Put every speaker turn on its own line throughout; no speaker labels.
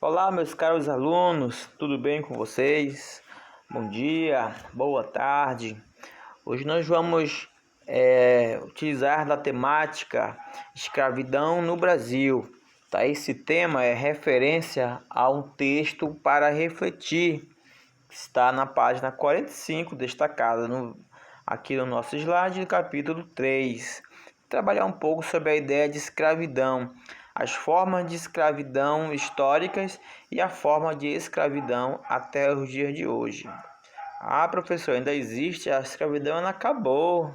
Olá, meus caros alunos, tudo bem com vocês? Bom dia, boa tarde. Hoje nós vamos utilizar da temática escravidão no Brasil. Tá? Esse tema é referência a um texto para refletir, que está na página 45, destacada aqui no nosso slide, no capítulo 3. Trabalhar um pouco sobre a ideia de escravidão, as formas de escravidão históricas e a forma de escravidão até os dias de hoje. Ah, professor, ainda existe a escravidão, ela acabou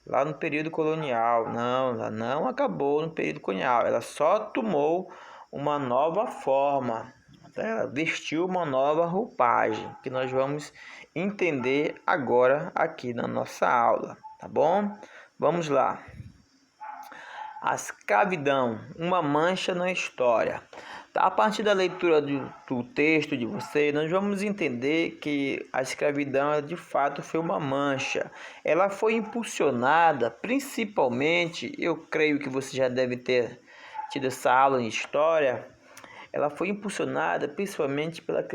lá no período colonial. Não, ela não acabou no período colonial, ela só tomou uma nova forma, ela vestiu uma nova roupagem, que nós vamos entender agora aqui na nossa aula, tá bom? Vamos lá. A escravidão, uma mancha na história. A partir da leitura do texto de vocês, nós vamos entender que a escravidão de fato foi uma mancha. Ela foi impulsionada principalmente, eu creio que você já deve ter tido essa aula em história, ela foi impulsionada principalmente pelas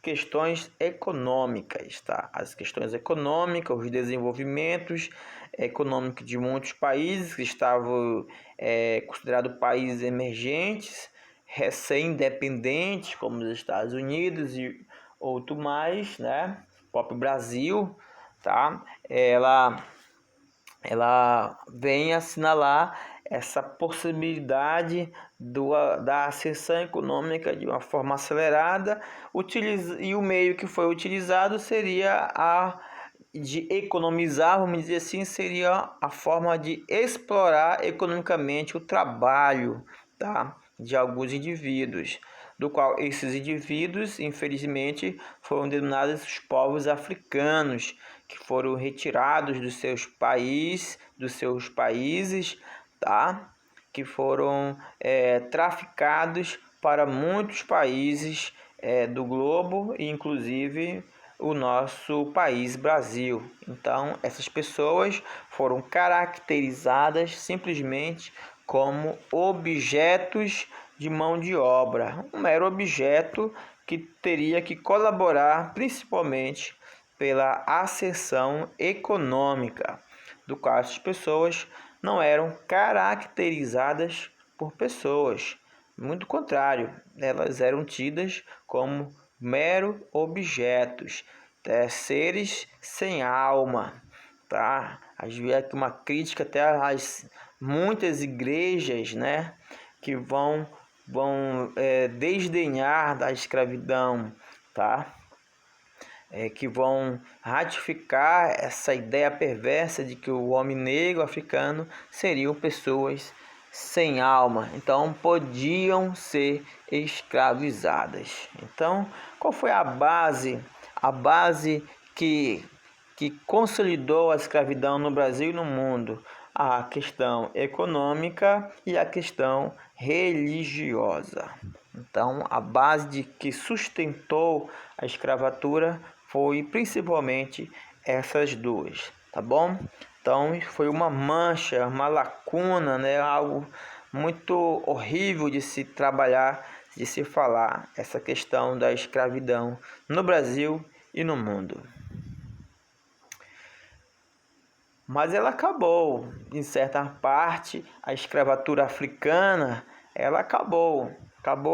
questões econômicas, tá? As questões econômicas, os desenvolvimentos econômicos de muitos países que estavam considerados países emergentes, recém-independentes, como os Estados Unidos e outro mais, né? O próprio Brasil, tá? Ela vem assinalar essa possibilidade da ascensão econômica de uma forma acelerada, e o meio que foi utilizado seria a de economizar, vamos dizer assim, seria a forma de explorar economicamente o trabalho, tá, de alguns indivíduos, do qual esses indivíduos, infelizmente, foram denominados os povos africanos, que foram retirados dos seus países, tá? Que foram traficados para muitos países do globo, inclusive o nosso país Brasil. Então, essas pessoas foram caracterizadas simplesmente como objetos de mão de obra, um mero objeto que teria que colaborar principalmente pela ascensão econômica, do qual essas pessoas não eram caracterizadas por pessoas. Muito contrário, elas eram tidas como mero objetos, seres sem alma. Tá? Havia aqui uma crítica até às muitas igrejas, né, que vão desdenhar da escravidão, tá? Que vão ratificar essa ideia perversa de que o homem negro africano seriam pessoas sem alma, então podiam ser escravizadas. Então, qual foi a base? A base que consolidou a escravidão no Brasil e no mundo? A questão econômica e a questão religiosa. Então, a base de que sustentou a escravatura foi principalmente essas duas, tá bom? Então, foi uma mancha, uma lacuna, né? Algo muito horrível de se trabalhar, de se falar, essa questão da escravidão no Brasil e no mundo. Mas ela acabou, em certa parte, a escravatura africana, ela acabou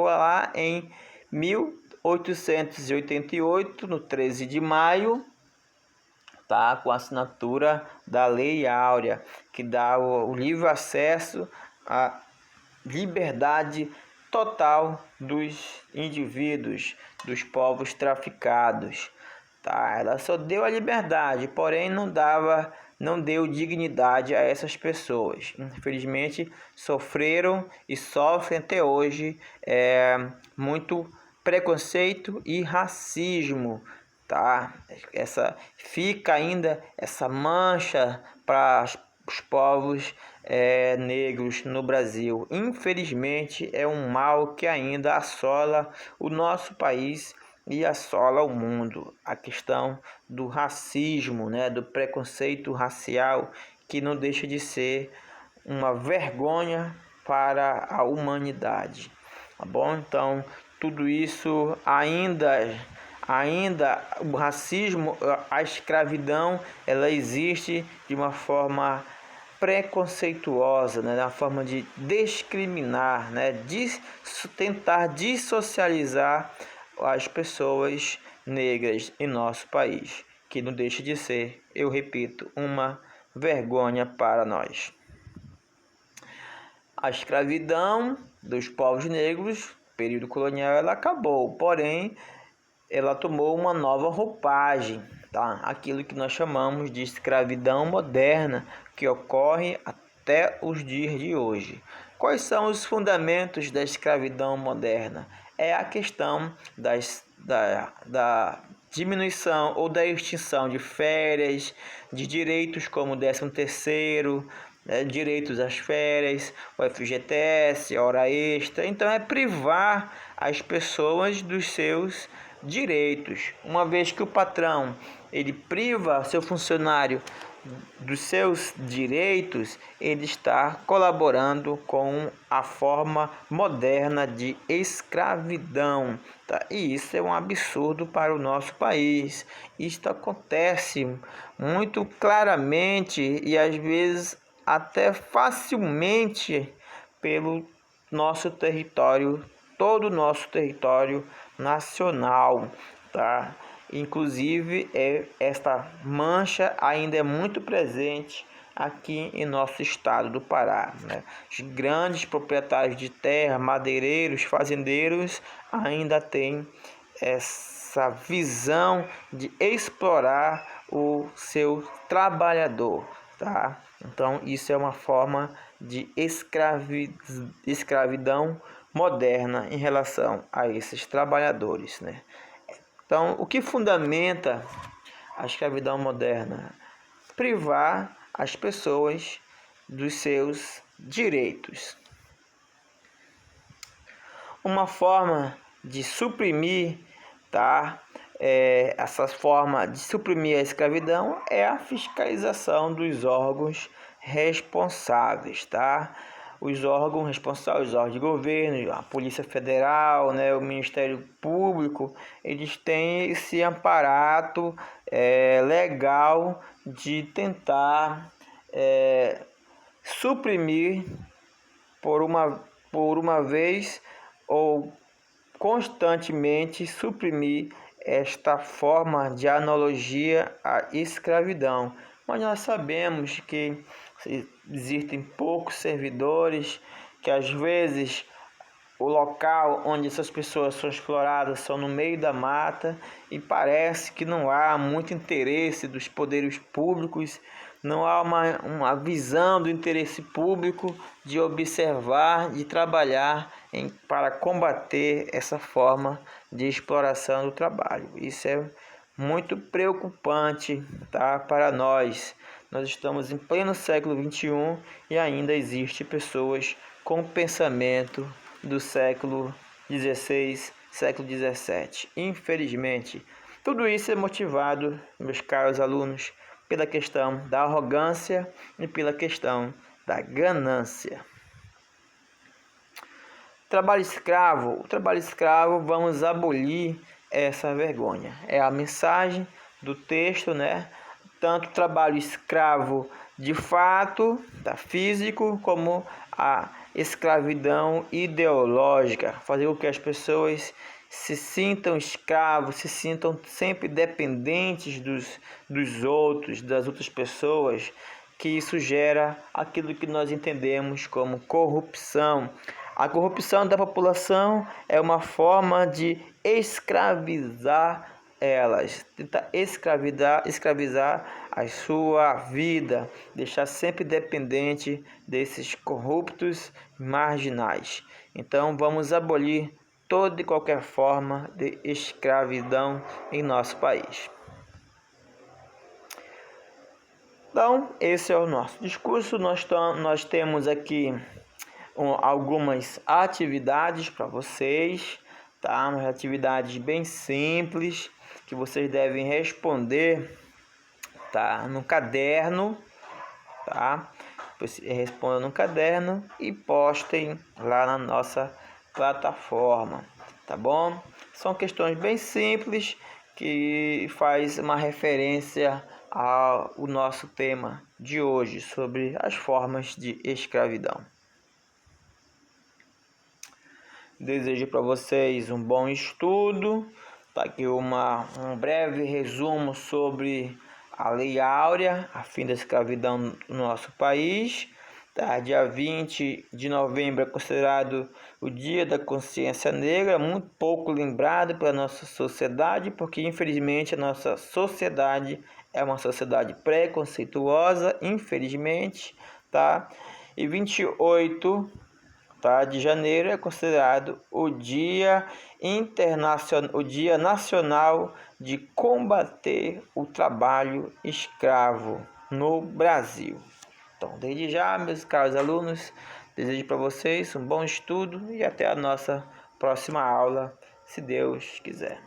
lá em 1888, no 13 de maio, tá, com a assinatura da Lei Áurea, que dá o livre acesso à liberdade total dos indivíduos, dos povos traficados. Tá? Ela só deu a liberdade, porém não deu dignidade a essas pessoas. Infelizmente, sofreram e sofrem até hoje muito preconceito e racismo, tá? Fica ainda essa mancha para os povos negros no Brasil. Infelizmente, é um mal que ainda assola o nosso país e assola o mundo. A questão do racismo, né, do preconceito racial, que não deixa de ser uma vergonha para a humanidade. tá bom? Então, tudo isso ainda o racismo, a escravidão, ela existe de uma forma preconceituosa, né? Na forma de discriminar, né? De tentar dissocializar as pessoas negras em nosso país, que não deixa de ser, eu repito, uma vergonha para nós. A escravidão dos povos negros, período colonial, ela acabou, porém ela tomou uma nova roupagem, tá? Aquilo que nós chamamos de escravidão moderna, que ocorre até os dias de hoje. Quais são os fundamentos da escravidão moderna? É a questão da diminuição ou da extinção de férias, de direitos como o 13º, direitos às férias, o FGTS, hora extra. Então é privar as pessoas dos seus direitos. Uma vez que o patrão ele priva seu funcionário dos seus direitos, ele está colaborando com a forma moderna de escravidão, tá? E isso é um absurdo para o nosso país. Isto acontece muito claramente e às vezes até facilmente pelo nosso território, todo o nosso território nacional, tá? Inclusive, esta mancha ainda é muito presente aqui em nosso estado do Pará, né? Os grandes proprietários de terra, madeireiros, fazendeiros, ainda têm essa visão de explorar o seu trabalhador, tá? Então, isso é uma forma de escravidão moderna em relação a esses trabalhadores, né? Então, o que fundamenta a escravidão moderna? Privar as pessoas dos seus direitos. Uma forma de suprimir, tá? Essa forma de suprimir a escravidão é a fiscalização dos órgãos responsáveis, tá? Os órgãos responsáveis, os órgãos de governo, a Polícia Federal, né, o Ministério Público, eles têm esse aparato legal de tentar suprimir por uma vez ou constantemente suprimir esta forma de analogia à escravidão. Mas nós sabemos que existem poucos servidores, que às vezes o local onde essas pessoas são exploradas são no meio da mata e parece que não há muito interesse dos poderes públicos, não há uma visão do interesse público de observar, de trabalhar para combater essa forma de exploração do trabalho. Isso é muito preocupante, tá, para nós. Nós estamos em pleno século XXI e ainda existe pessoas com pensamento do século XVI, século XVII. Infelizmente, tudo isso é motivado, meus caros alunos, pela questão da arrogância e pela questão da ganância. Trabalho escravo. O trabalho escravo, vamos abolir essa vergonha. É a mensagem do texto, né? Tanto trabalho escravo de fato, tá, físico, como a escravidão ideológica, fazer com que as pessoas se sintam escravos, se sintam sempre dependentes dos outros, das outras pessoas, que isso gera aquilo que nós entendemos como corrupção. A corrupção da população é uma forma de escravizar elas, tentar escravizar a sua vida, deixar sempre dependente desses corruptos marginais. Então vamos abolir toda e qualquer forma de escravidão em nosso país. Então, esse é o nosso discurso. Nós temos aqui algumas atividades para vocês, tá? Umas atividades bem simples que vocês devem responder, tá? No caderno, tá? Respondam no caderno e postem lá na nossa plataforma, tá bom? São questões bem simples que faz uma referência ao nosso tema de hoje sobre as formas de escravidão. Desejo para vocês um bom estudo. Tá aqui um breve resumo sobre a Lei Áurea, a fim da escravidão no nosso país. Tá? Dia 20 de novembro é considerado o Dia da Consciência Negra, muito pouco lembrado pela nossa sociedade, porque infelizmente a nossa sociedade é uma sociedade preconceituosa, infelizmente, tá? E 28 de janeiro é considerado o Dia Nacional de combater o trabalho escravo no Brasil. Então, desde já, meus caros alunos, desejo para vocês um bom estudo e até a nossa próxima aula, se Deus quiser.